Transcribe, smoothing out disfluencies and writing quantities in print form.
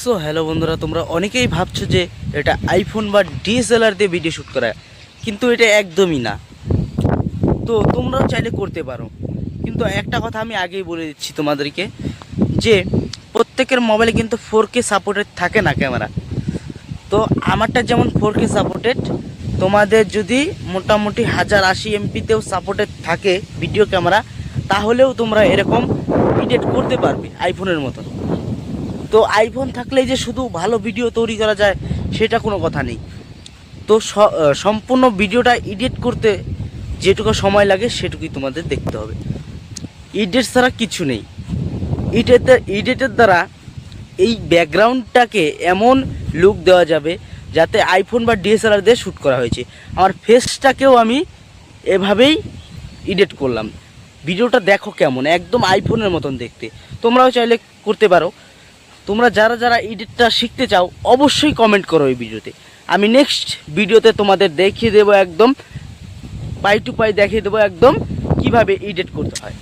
So hello বন্ধুরা, তোমরা অনেকেই ভাবছো যে এটা আইফোন বা ডিএসএলআর দিয়ে ভিডিও শ্যুট করা, কিন্তু এটা একদমই না। তো তোমরাও চাইলে করতে পারো, কিন্তু একটা কথা আমি আগেই বলে দিচ্ছি তোমাদেরকে যে প্রত্যেকের মোবাইলে কিন্তু 4K সাপোর্টেড থাকে না ক্যামেরা। তো আমারটা যেমন 4K সাপোর্টেড, তোমাদের যদি মোটামুটি 1080 এমপিতেও সাপোর্টেড থাকে ভিডিও ক্যামেরা, তাহলেও তোমরা এরকম এডিট করতে পারবে আইফোনের মতন। তো আইফোন থাকলেই যে শুধু ভালো ভিডিও তৈরি করা যায় সেটা কোনো কথা নেই। তো সম্পূর্ণ ভিডিওটা এডিট করতে যেটুকু সময় লাগে সেটুকুই তোমাদের দেখতে হবে। এডিট ছাড়া কিছু নেই। এডিটের দ্বারা এই ব্যাকগ্রাউন্ডটাকে এমন লুক দেওয়া যাবে যাতে আইফোন বা ডিএসএলআর দিয়ে শ্যুট করা হয়েছে। আমার ফেসটাকেও আমি এভাবেই এডিট করলাম। ভিডিওটা দেখো কেমন, একদম আইফোনের মতন দেখতে। তোমরাও চাইলে করতে পারো। তোমরা যারা যারা এডিটটা শিখতে চাও অবশ্যই কমেন্ট করো এই ভিডিওতে। আমি নেক্সট ভিডিওতে তোমাদের দেখিয়ে দেবো, একদম পাই টু পাই দেখিয়ে দেবো একদম কিভাবে এডিট করতে হয়।